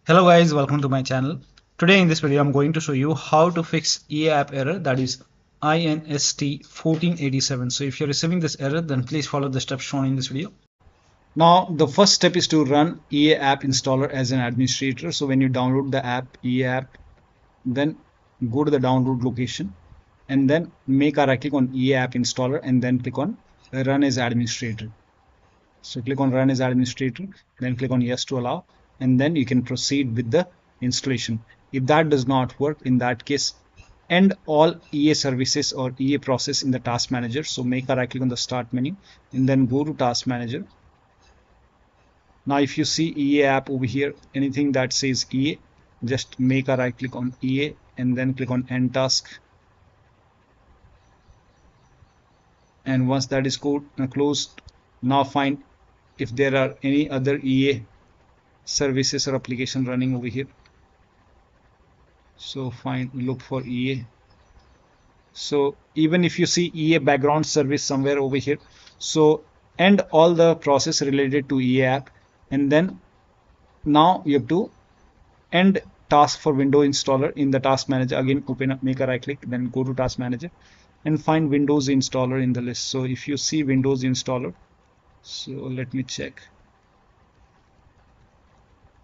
Hello guys, welcome to my channel. Today in this video I'm going to show you how to fix EAapp error, that is INST-14-87. So if you're receiving this error, then please follow the steps shown in this video. Now the first step is to run EAAppinstaller as an administrator. So when you download the app EAapp, then go to the download location and then make a right click on EAAppinstaller and then click on run as administrator. So click on run as administrator, then click on yes to allow, and then you can proceed with the installation. If that does not work, in that case, end all EA services or EA process in the task manager. So make a right click on the start menu and then go to task manager. Now if you see EA app over here, anything that says EA, just make a right click on EA and then click on end task. And once that is closed, now find if there are any other EA services or application running over here. So look for EA. So even if you see EA background service somewhere over here, so end all the process related to EA app, and then now you have to end task for Windows installer in the task manager. Again, open up, make a right click, then go to task manager and find Windows installer in the list. So if you see Windows installer, so let me check.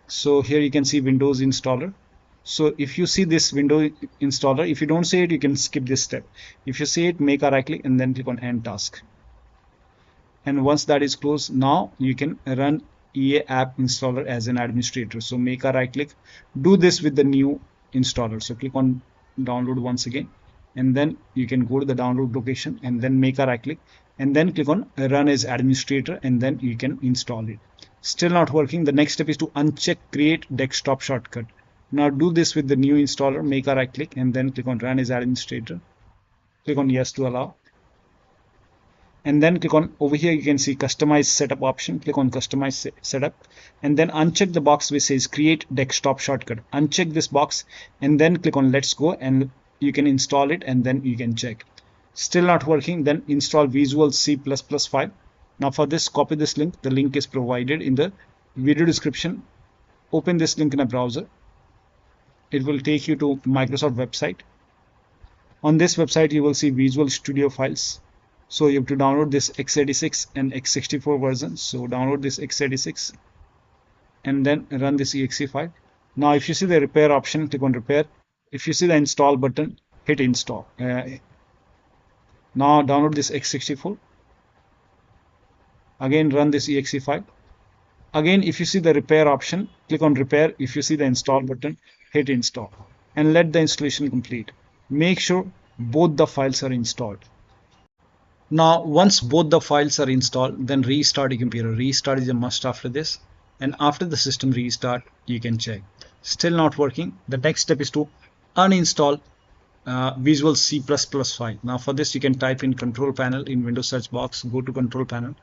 So here you can see Windows installer. So if you see this Windows installer, if you don't see it, you can skip this step. If you see it, make a right click and then click on end task. And once that is closed, now you can run EAAppinstaller as an administrator. So make a right click, do this with the new installer. So click on download once again, and then you can go to the download location and then make a right click and then click on run as administrator, and then you can install it. Still not working. The next step is to uncheck create desktop shortcut. Now do this with the new installer, make a right click and then click on run as administrator, click on yes to allow, and then click on over here you can see customize setup option, click on customize setup and then uncheck the box which says create desktop shortcut. Uncheck this box and then click on let's go, and you can install it and then you can check. Still not working, then install Visual C++ file. Now for this, copy this link. The link is provided in the video description. Open this link in a browser. It will take you to Microsoft website. On this website you will see Visual Studio files. So you have to download this x86 and x64 version. So download this x86 and then run this exe file. Now if you see the repair option, click on repair. If you see the install button, hit install. Now download this x64. Again run this exe file. Again, if you see the repair option, click on repair. If you see the install button, hit install and let the installation complete. Make sure both the files are installed. Now once both the files are installed, then restart your computer. Restart is a must after this, and after the system restart you can check. Still not working. The next step is to uninstall Visual C++ file. Now for this you can type in control panel in Windows search box, go to control panel,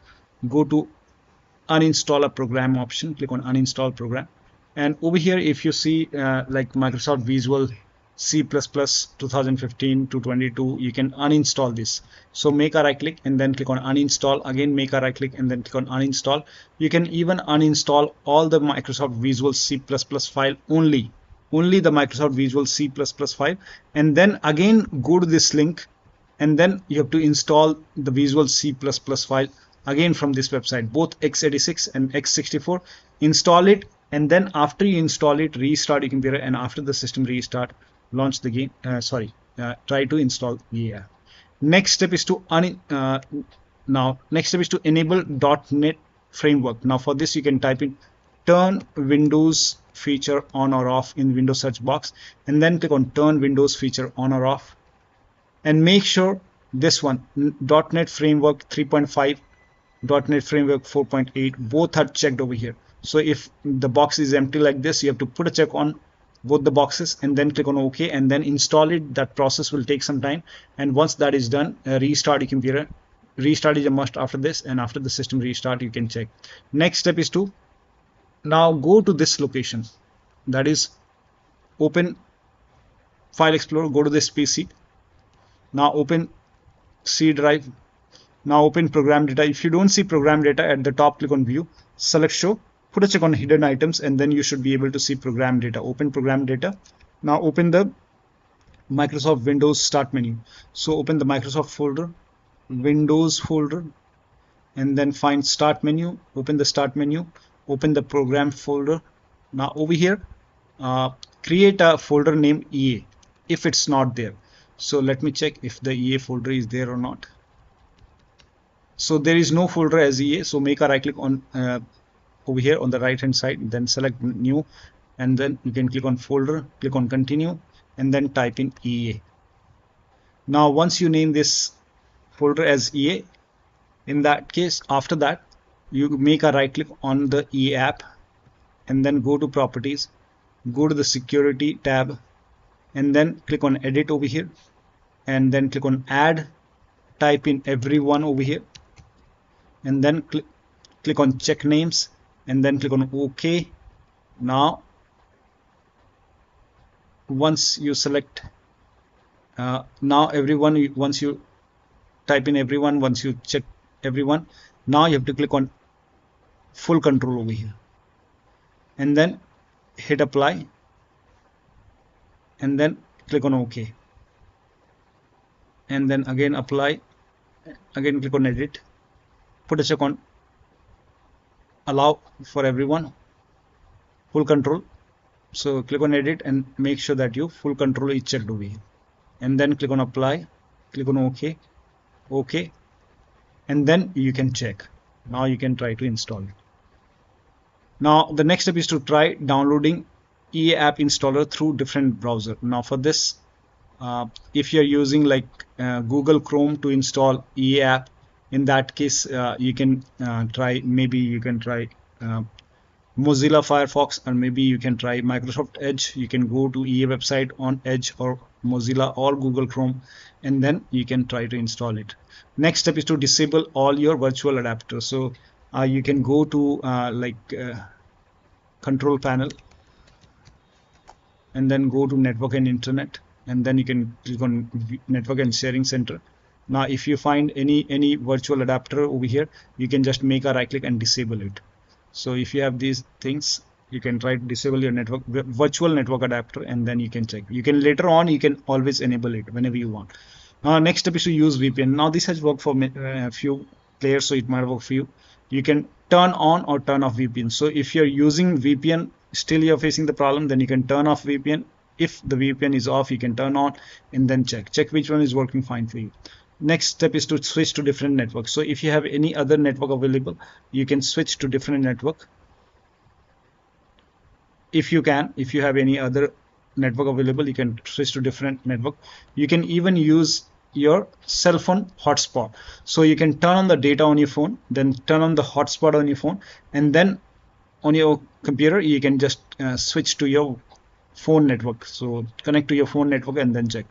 go to uninstall a program option, click on uninstall program, and over here if you see like Microsoft Visual C++ 2015 to 22, you can uninstall this. So make a right click and then click on uninstall. Again make a right click and then click on uninstall. You can even uninstall all the Microsoft Visual C++ file, only the Microsoft Visual C++ file, and then again go to this link and then you have to install the Visual C++ file again from this website, both x86 and x64. Install it, and then after you install it, restart your computer, and after the system restart, launch the game. Try to install EA. Next step is to enable .NET framework. Now for this you can type in turn Windows feature on or off in Windows search box, and then click on turn Windows feature on or off, and make sure this one .NET framework 3.5, .NET framework 4.8, both are checked over here. So if the box is empty like this, you have to put a check on both the boxes and then click on OK and then install it. That process will take some time, and once that is done, restart your computer. Restart is a must after this, and after the system restart you can check. Next step is to now go to this location, that is open File Explorer, go to this PC. Now open C drive. Now open ProgramData. If you don't see ProgramData at the top, click on view, select show put a check on hidden items, and then you should be able to see program data. Open program data. Now open the Microsoft Windows start menu. So open the Microsoft folder, Windows folder, and then find start menu. Open the start menu, open the program folder. Now over here, create a folder named EA if it's not there. So let me check if the EA folder is there or not. So there is no folder as EA, so make a right click on over here on the right hand side, then select new, and then you can click on folder, click on continue, and then type in EA. Now once you name this folder as EA, in that case, after that you make a right click on the EA app, and then go to properties, go to the security tab, and then click on edit over here, and then click on add, type in everyone over here, and then click on check names, and then click on OK. Now once you select now everyone, once you type in everyone, once you check everyone, now you have to click on full control over here, and then hit apply, and then click on OK, and then again apply, again click on edit, put a check on allow for everyone, full control. So click on edit and make sure that you full control is checked over here, and then click on apply, click on OK, OK, and then you can check. Now you can try to install it. Now the next step is to try downloading EAAppinstaller through different browser. Now for this, if you're using like Google Chrome to install EAapp, in that case you can try, maybe you can try Mozilla Firefox, or maybe you can try Microsoft Edge. You can go to EA website on Edge or Mozilla or Google Chrome, and then you can try to install it. Next step is to disable all your virtual adapters. So you can go to control panel, and then go to network and internet, and then you can click on network and sharing center. Now if you find any virtual adapter over here, you can just make a right click and disable it. So if you have these things, you can try to disable your network virtual network adapter, and then you can check. You can later on, you can always enable it whenever you want. Next step is to use VPN. Now this has worked for a few players, so it might work for you. You can turn on or turn off VPN. So if you're using VPN, still you're facing the problem, then you can turn off VPN. If the VPN is off, you can turn on, and then check which one is working fine for you. Next step is to switch to different networks. So if you have any other network available, you can switch to different network. If you have any other network available, you can switch to different network. You can even use your cell phone hotspot. So you can turn on the data on your phone, then turn on the hotspot on your phone, and then on your computer you can just switch to your phone network. So connect to your phone network and then check.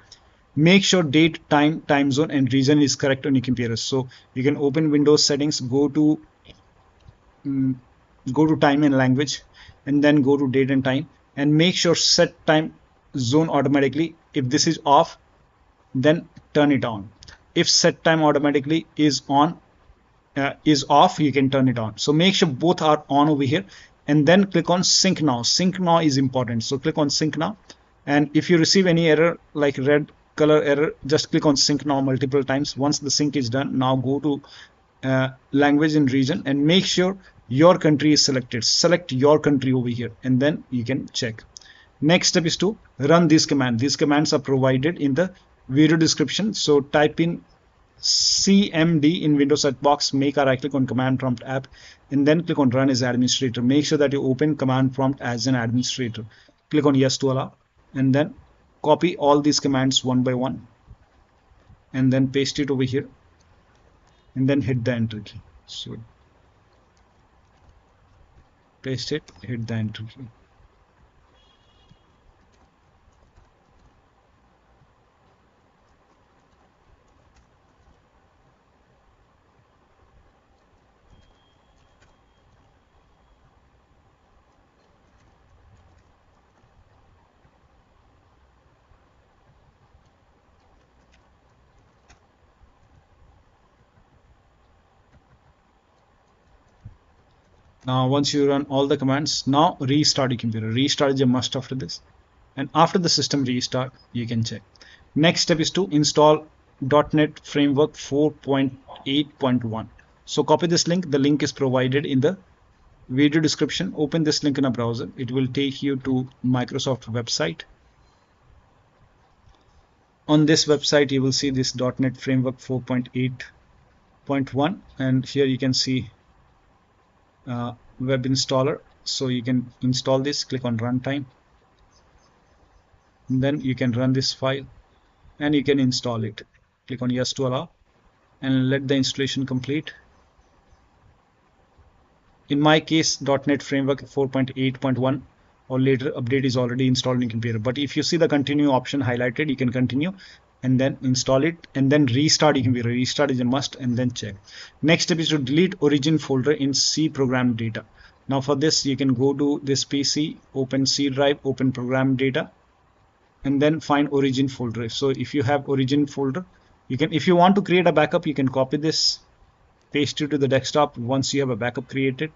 Make sure date, time zone, and region is correct on your computer. So you can open Windows settings, go to time and language, and then go to date and time, and make sure set time zone automatically. If this is off, then turn it on. If set time automatically is on is off, you can turn it on. So make sure both are on over here, and then click on sync now. Sync now is important, so click on sync now. And if you receive any error like red color error, just click on sync now multiple times. Once the sync is done, now go to language and region, and make sure your country is selected. Select your country over here, and then you can check. Next step is to run this command. These commands are provided in the video description. So type in CMD in Windows search box, make a right click on command prompt app, and then click on run as administrator. Make sure that you open command prompt as an administrator. Click on yes to allow, and then copy all these commands one by one, and then paste it over here, and then hit the enter key. So paste it, hit the enter key. Now once you run all the commands, now restart your computer. Restart is a must after this, and after the system restart you can check. Next step is to install .NET Framework 4.8.1. So copy this link. The link is provided in the video description. Open this link in a browser. It will take you to Microsoft website. On this website you will see this .NET Framework 4.8.1, and here you can see web installer. So you can install this. Click on runtime, and then you can run this file and you can install it. Click on yes to allow and let the installation complete. In my case, .NET Framework 4.8.1 or later update is already installed in computer. But if you see the continue option highlighted, you can continue and then install it and then restart your computer. Restart is a must, and then check. Next step is to delete origin folder in C ProgramData. Now for this, you can go to this PC, open C drive, open ProgramData, and then find origin folder. So if you have origin folder, you can, if you want to create a backup, you can copy this, paste it to the desktop. Once you have a backup created,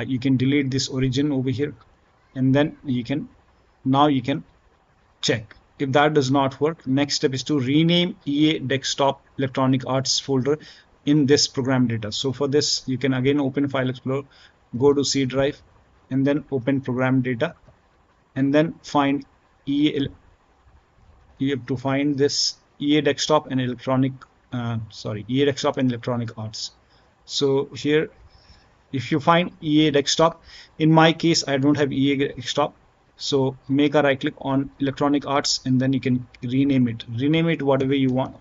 you can delete this origin over here, and then you can check. If that does not work, next step is to rename EA Desktop Electronic Arts folder in this ProgramData. So for this, you can again open File Explorer, go to C drive, and then open ProgramData, and then find EA. You have to find this EA Desktop and Electronic Arts. So here, if you find EA Desktop, in my case I don't have EA Desktop, so make a right click on Electronic Arts and then you can rename it whatever you want.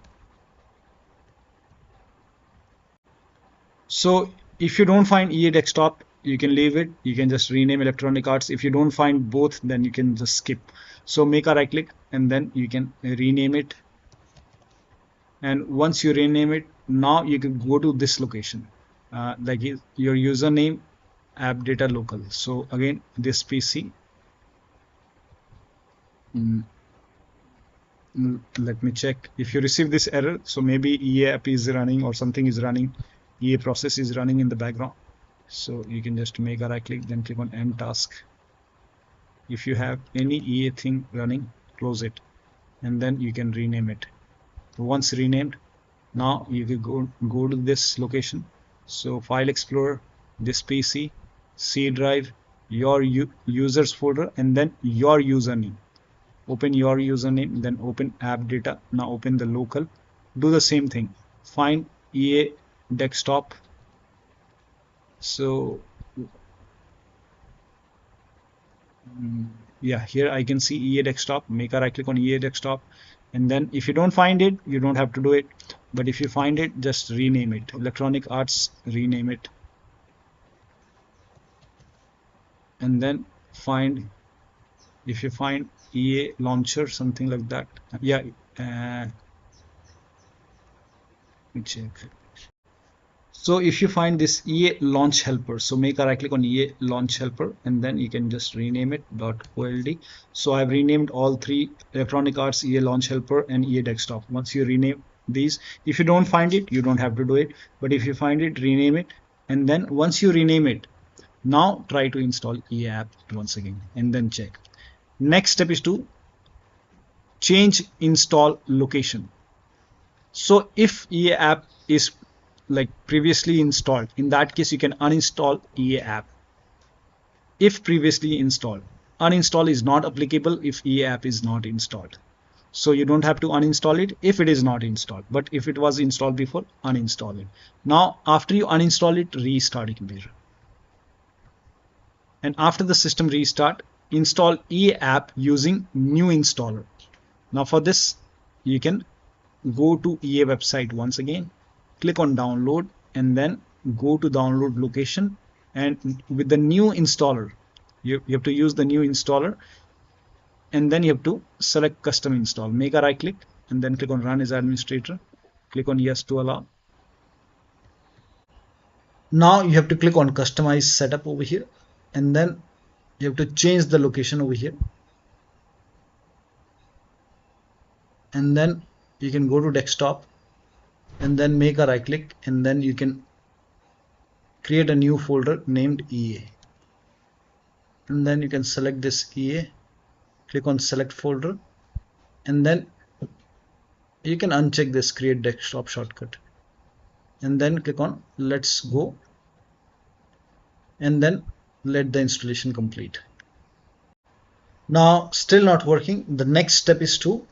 So if you don't find EA Desktop, you can leave it, you can just rename Electronic Arts. If you don't find both, then you can just skip. So make a right click and then you can rename it, and once you rename it, now you can go to this location, like your username, app data local. So again, this PC, let me check if you receive this error. So maybe EA app is running or something is running, EA process is running in the background. So you can just make a right click, then click on end task. If you have any EA thing running, close it, and then you can rename it. Once renamed, now you can go to this location. So File Explorer, this PC, C drive, your users folder, and then your username. Open your username, then open app data. Now open the local. Do the same thing. Find EA Desktop. So yeah, here I can see EA Desktop. Make a right click on EA Desktop, and then if you don't find it, you don't have to do it, but if you find it, just rename it. Electronic Arts, rename it, and then find, if you find EA Launcher, something like that. Yeah, let me check. So if you find this EA Launch Helper, so make a right click on EA Launch Helper, and then you can just rename it .old. So I've renamed all three: Electronic Arts, EA Launch Helper, and EA Desktop. Once you rename these, if you don't find it, you don't have to do it, but if you find it, rename it, and then once you rename it, now try to install EA app once again and then check. Next step is to change install location. So if EA app is like previously installed, in that case you can uninstall EA app. If previously installed, uninstall is not applicable if EA app is not installed. So you don't have to uninstall it if it is not installed, but if it was installed before, uninstall it. Now after you uninstall it, restart your computer, and after the system restart, install EA app using new installer. Now for this, you can go to EA website once again, click on download, and then go to download location, and with the new installer, you have to use the new installer, and then you have to select custom install. Make a right click and then click on run as administrator, click on yes to allow. Now you have to click on customize setup over here, and then you have to change the location over here, and then you can go to desktop and then make a right click, and then you can create a new folder named EA, and then you can select this EA, click on select folder, and then you can uncheck this create desktop shortcut, and then click on let's go, and then let the installation complete. Now still not working. The next step is to,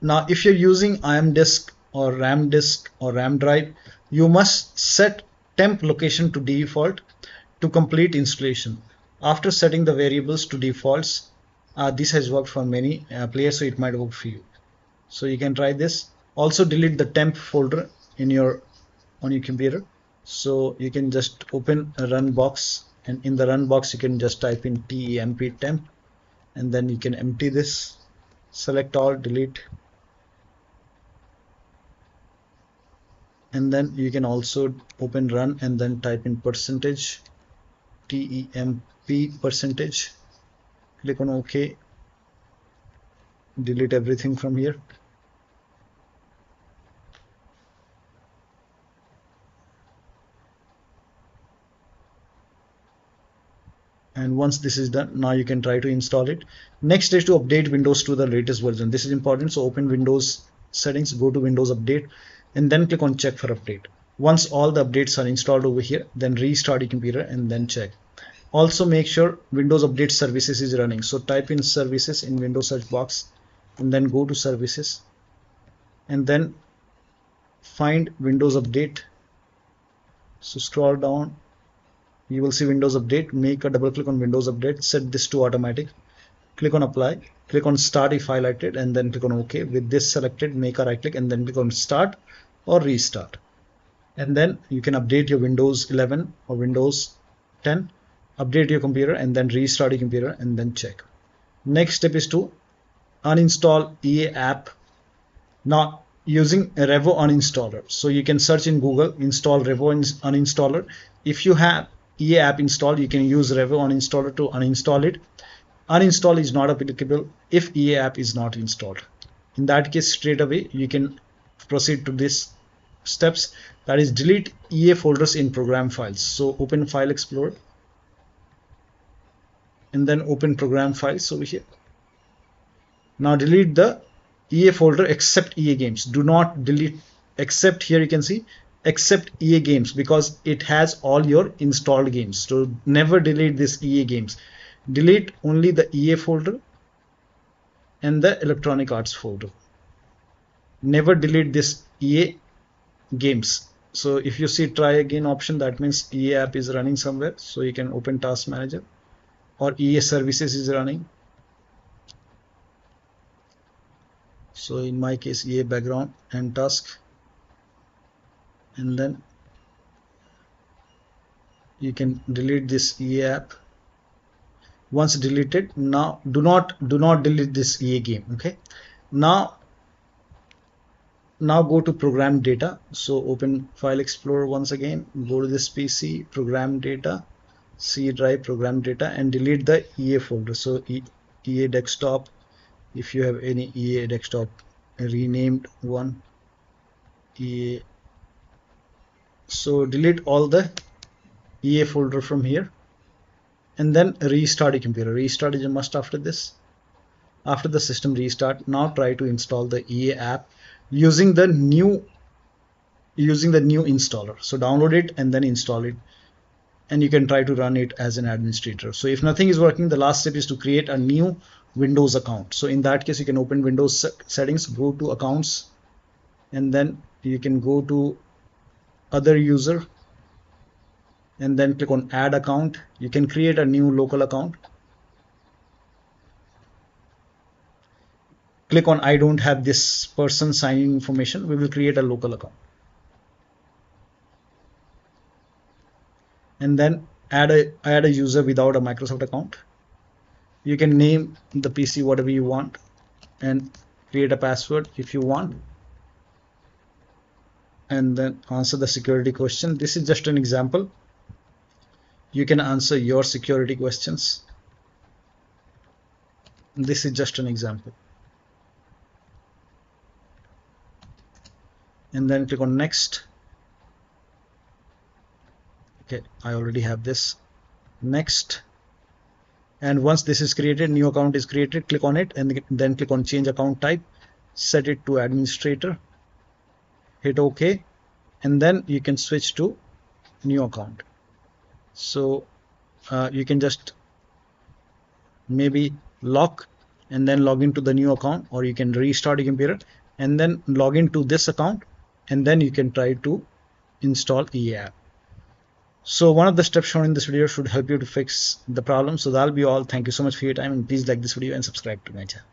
now if you're using IM disk or RAM disk or RAM drive, you must set temp location to default to complete installation. After setting the variables to defaults, this has worked for many players, so it might work for you. So you can try this. Also delete the temp folder on your computer. So you can just open a run box, and in the run box you can just type in temp, and then you can empty this, select all, delete, and then you can also open run and then type in percentage temp percentage, click on OK, delete everything from here. And once this is done, now you can try to install it. Next is to update Windows to the latest version. This is important. So open Windows settings, go to Windows Update, and then click on check for update. Once all the updates are installed over here, then restart your computer and then check. Also make sure Windows Update Services is running. So type in services in Windows search box, and then go to services, and then find Windows Update. So scroll down, you will see Windows Update. Make a double click on Windows Update, set this to automatic, click on apply, click on start if highlighted, and then click on OK. With this selected, make a right click and then click on start or restart, and then you can update your Windows 11 or Windows 10, update your computer and then restart your computer and then check. Next step is to uninstall EA app. Now using a Revo uninstaller, so you can search in Google, install Revo uninstaller. If you have EA app installed, you can use Revo uninstaller to uninstall it. Uninstall is not applicable if EA app is not installed. In that case, straight away you can proceed to this steps, that is delete EA folders in program files. So open File Explorer and then open program files over here. Now delete the EA folder except EA games. Do not delete except, here you can see except EA games, because it has all your installed games. So never delete this EA games. Delete only the EA folder and the Electronic Arts folder. Never delete this EA games. So if you see try again option, that means EA app is running somewhere. So you can open Task Manager, or EA services is running. So in my case, EA background and task, and then you can delete this EA app. Once deleted, now do not delete this EA game. Okay, now go to ProgramData. So open File Explorer once again, go to this PC, ProgramData, C drive, ProgramData, and delete the EA folder. So EA desktop, if you have any EA desktop renamed one, EA. So delete all the EA folder from here, and then restart your computer. Restart is a must after this. After the system restart, now try to install the EA app using the new installer. So download it and then install it, and you can try to run it as an administrator. So if nothing is working, the last step is to create a new Windows account. So in that case, you can open Windows settings, go to accounts, and then you can go to other user, and then click on add account. You can create a new local account. Click on I don't have this person signing information. We will create a local account, and then add a user without a Microsoft account. You can name the PC whatever you want and create a password if you want, and then answer the security question. This is just an example. You can answer your security questions. This is just an example. And then click on next. Okay, I already have this. Next. And once this is created, new account is created, click on it and then click on change account type, set it to administrator, hit OK, and then you can switch to new account. So you can just maybe lock and then log into the new account, or you can restart your computer and then log into this account, and then you can try to install EAapp. So one of the steps shown in this video should help you to fix the problem. So that'll be all. Thank you so much for your time, and please like this video and subscribe to my channel.